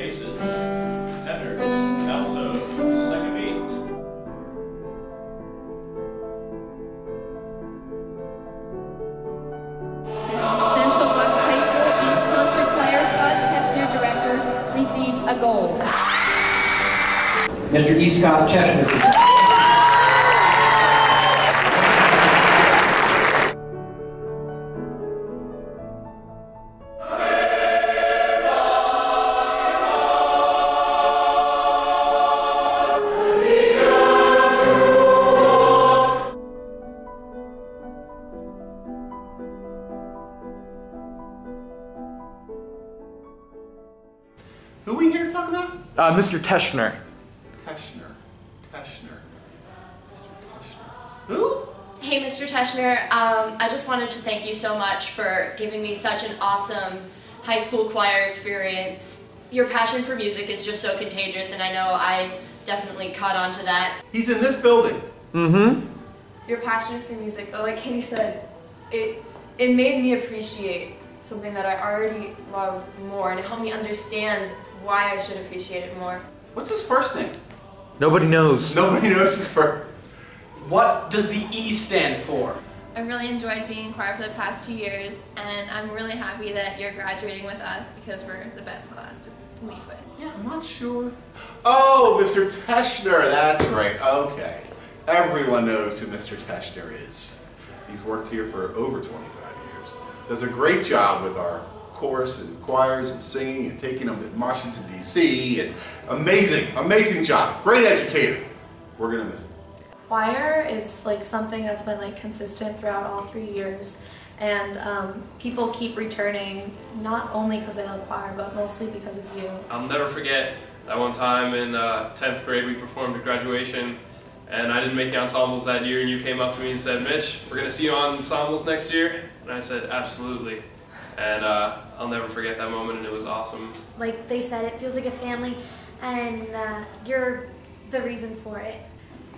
basses, tenors, altos, second beat. Central Bucks High School East Concert Choir Scott Teschner, director, received a gold. Mr. E. Scott Teschner. Who are we here to talk about? Mr. Teschner. Teschner. Teschner. Mr. Teschner. Who? Hey, Mr. Teschner, I just wanted to thank you so much for giving me such an awesome high school choir experience. Your passion for music is just so contagious, and I know I definitely caught on to that. He's in this building. Mm-hmm. Your passion for music, like Katie said, it made me appreciate something that I already love more, and it helped me understand why I should appreciate it more. What's his first name? Nobody knows. Nobody knows his first. What does the E stand for? I've really enjoyed being in choir for the past 2 years, and I'm really happy that you're graduating with us because we're the best class to leave with. Yeah, I'm not sure. Oh, Mr. Teschner, that's right, okay. Everyone knows who Mr. Teschner is. He's worked here for over 25 years. Does a great job with our chorus and choirs and singing and taking them to Washington, D.C. and amazing job. Great educator. We're gonna miss him. Choir is like something that's been like consistent throughout all 3 years, and people keep returning, not only because they love choir, but mostly because of you. I'll never forget that one time in 10th grade we performed at graduation, and I didn't make the ensembles that year, and you came up to me and said, "Mitch, we're going to see you on ensembles next year?" And I said, "Absolutely." And I'll never forget that moment, and it was awesome. Like they said, it feels like a family, and you're the reason for it.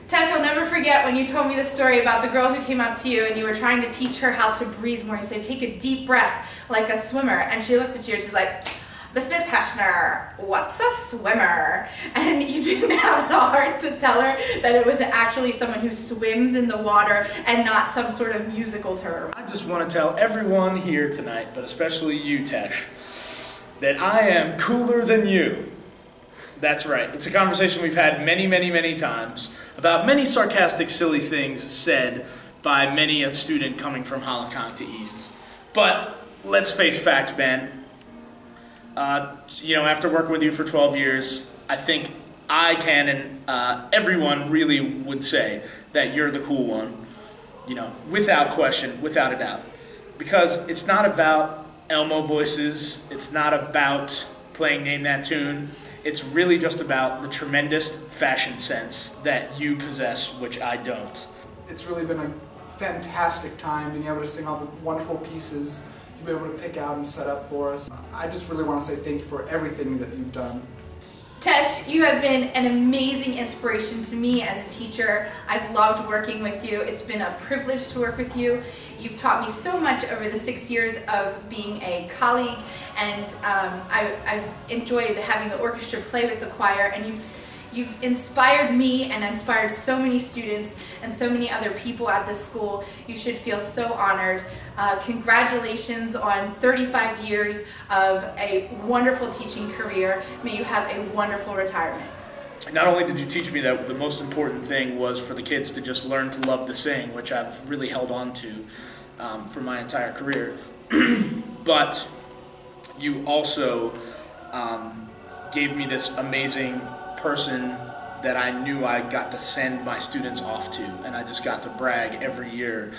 Tesh, I'll never forget when you told me the story about the girl who came up to you and you were trying to teach her how to breathe more. You said, take a deep breath like a swimmer. And she looked at you and she's like, "Mr. Teschner, what's a swimmer?" And you didn't have the heart to tell her that it was actually someone who swims in the water and not some sort of musical term. I just want to tell everyone here tonight, but especially you, Tesh, that I am cooler than you. That's right. It's a conversation we've had many times about many sarcastic, silly things said by many a student coming from Holocong East. But let's face facts, man. You know, after working with you for 12 years, I think I can and everyone really would say that you're the cool one, you know, without question, without a doubt. Because it's not about Elmo voices, it's not about playing Name That Tune, it's really just about the tremendous fashion sense that you possess, which I don't. It's really been a fantastic time being able to sing all the wonderful pieces you've been able to pick out and set up for us. I just really want to say thank you for everything that you've done. Tesh, you have been an amazing inspiration to me as a teacher. I've loved working with you. It's been a privilege to work with you. You've taught me so much over the 6 years of being a colleague, and I've enjoyed having the orchestra play with the choir, and you've inspired me and inspired so many students and so many other people at this school. You should feel so honored. Congratulations on 35 years of a wonderful teaching career. May you have a wonderful retirement. Not only did you teach me that the most important thing was for the kids to just learn to love to sing, which I've really held on to for my entire career, but you also gave me this amazing person that I knew I got to send my students off to, and I just got to brag every year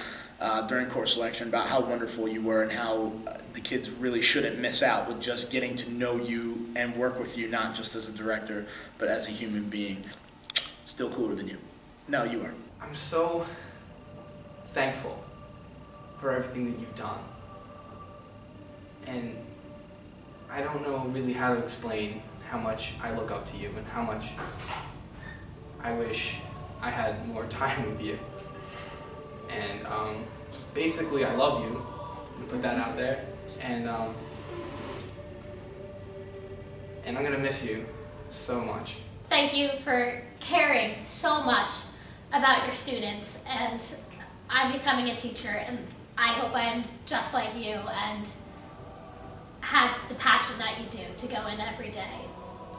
during course selection about how wonderful you were and how the kids really shouldn't miss out with just getting to know you and work with you, not just as a director, but as a human being. Still cooler than you. No, you are. I'm so thankful for everything that you've done. And I don't know really how to explain how much I look up to you and how much I wish I had more time with you. And basically I love you, to put that out there, and and I'm going to miss you so much. Thank you for caring so much about your students, and I'm becoming a teacher, and I hope I'm just like you and have the passion that you do to go in every day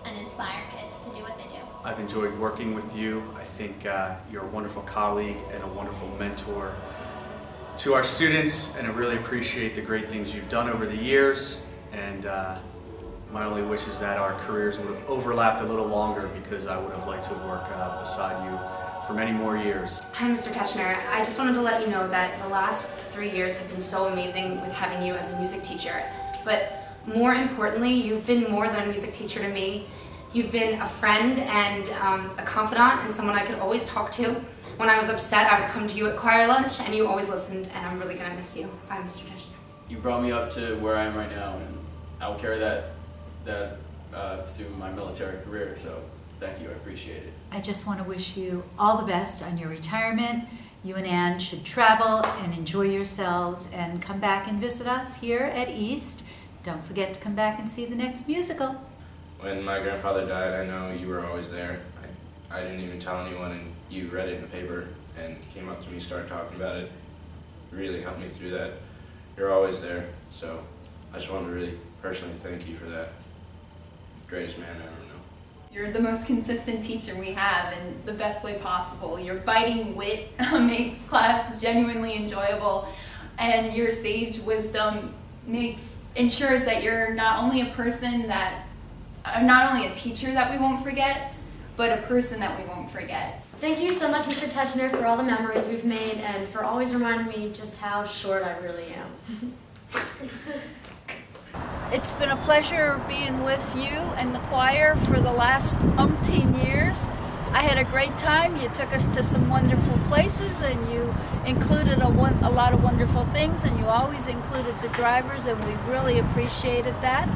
and inspire kids to do what they do. I've enjoyed working with you. I think you're a wonderful colleague and a wonderful mentor to our students, and I really appreciate the great things you've done over the years. And my only wish is that our careers would have overlapped a little longer, because I would have liked to work beside you for many more years. Hi, Mr. Teschner. I just wanted to let you know that the last 3 years have been so amazing with having you as a music teacher. But more importantly, you've been more than a music teacher to me. You've been a friend and a confidant and someone I could always talk to. When I was upset, I would come to you at choir lunch, and you always listened, and I'm really going to miss you. Bye, Mr. Teschner. You brought me up to where I am right now, and I'll carry that through my military career, so thank you, I appreciate it. I just want to wish you all the best on your retirement. You and Ann should travel and enjoy yourselves and come back and visit us here at East. Don't forget to come back and see the next musical. When my grandfather died, I know you were always there. I didn't even tell anyone, and you read it in the paper and came up to me, started talking about it. Really helped me through that. You're always there, so I just wanted to really personally thank you for that. Greatest man I ever know. You're the most consistent teacher we have in the best way possible. Your biting wit makes class genuinely enjoyable, and your sage wisdom ensures that you're not only a person that, not only a teacher that we won't forget, but a person that we won't forget. Thank you so much, Mr. Teschner, for all the memories we've made and for always reminding me just how short I really am. It's been a pleasure being with you and the choir for the last umpteen years. I had a great time. You took us to some wonderful places, and you included a lot of wonderful things, and you always included the drivers, and we really appreciated that.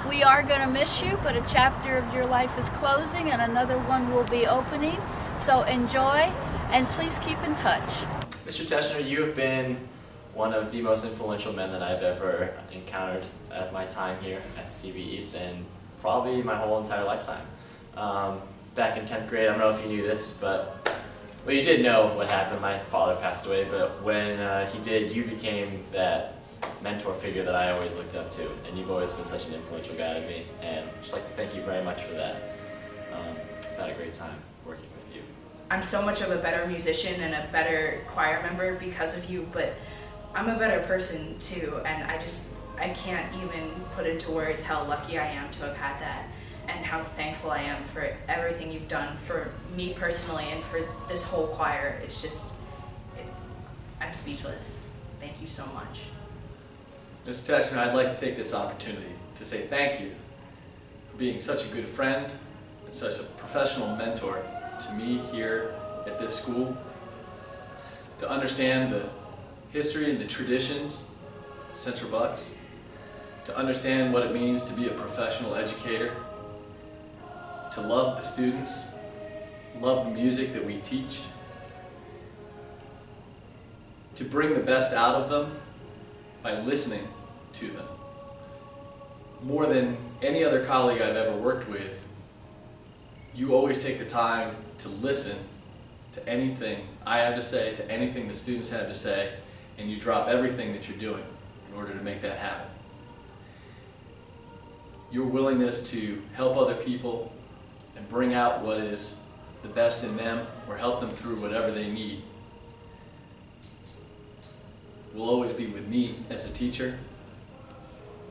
We are going to miss you, but a chapter of your life is closing and another one will be opening. So enjoy, and please keep in touch. Mr. Teschner, you have been one of the most influential men that I've ever encountered at my time here at CBEC, and probably my whole entire lifetime. Back in 10th grade, I don't know if you knew this, but, well, you did know what happened. My father passed away, but when he did, you became that mentor figure that I always looked up to, and you've always been such an influential guy to me, and I'd just like to thank you very much for that. I've had a great time working with you. I'm so much of a better musician and a better choir member because of you, but I'm a better person too, and I can't even put into words how lucky I am to have had that, and how thankful I am for everything you've done for me personally and for this whole choir. It's just, I'm speechless. Thank you so much. Mr. Teschner, I'd like to take this opportunity to say thank you for being such a good friend and such a professional mentor to me here at this school, to understand the history and the traditions of Central Bucks, to understand what it means to be a professional educator, to love the students, love the music that we teach, to bring the best out of them by listening to them. More than any other colleague I've ever worked with, you always take the time to listen to anything I have to say, to anything the students have to say, and you drop everything that you're doing in order to make that happen. Your willingness to help other people and bring out what is the best in them, or help them through whatever they need, will always be with me as a teacher,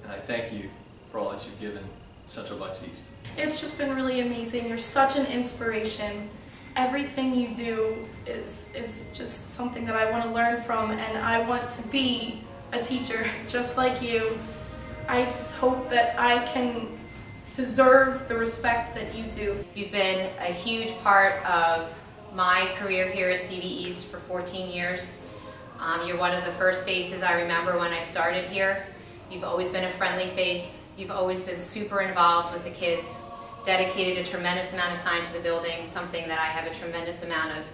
and I thank you for all that you've given Central Bucks East. It's just been really amazing. You're such an inspiration. Everything you do is just something that I want to learn from, and I want to be a teacher just like you. I just hope that I can deserve the respect that you do. You've been a huge part of my career here at CB East for 14 years. You're one of the first faces I remember when I started here. You've always been a friendly face. You've always been super involved with the kids, dedicated a tremendous amount of time to the building, something that I have a tremendous amount of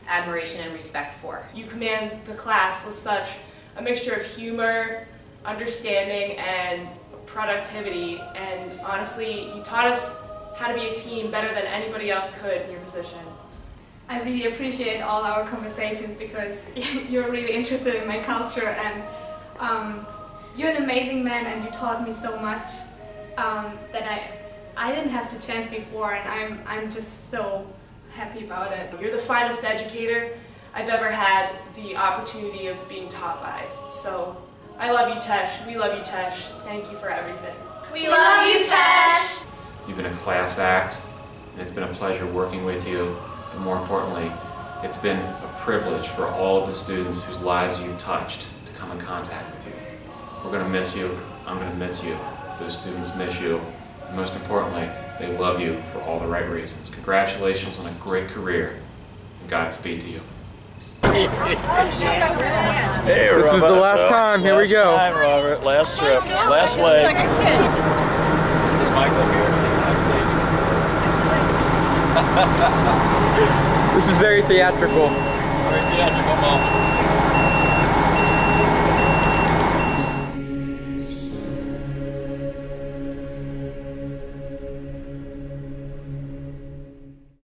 admiration and respect for. You command the class with such a mixture of humor, understanding, and productivity, and honestly, you taught us how to be a team better than anybody else could in your position. I really appreciate all our conversations because you're really interested in my culture, and you're an amazing man, and you taught me so much that I didn't have the chance before, and I'm just so happy about it. You're the finest educator I've ever had the opportunity of being taught by. So I love you, Tesh. We love you, Tesh. Thank you for everything. We love you, Tesh. You've been a class act, and it's been a pleasure working with you. But more importantly, it's been a privilege for all of the students whose lives you've touched to come in contact with you. We're going to miss you. I'm going to miss you. Those students miss you. And most importantly, they love you for all the right reasons. Congratulations on a great career, and Godspeed to you. Hey, This is the last time. Here we go. Last time, Robert. Last trip. Last leg. Like a kid. Is Michael here? This is very theatrical. Very theatrical moment.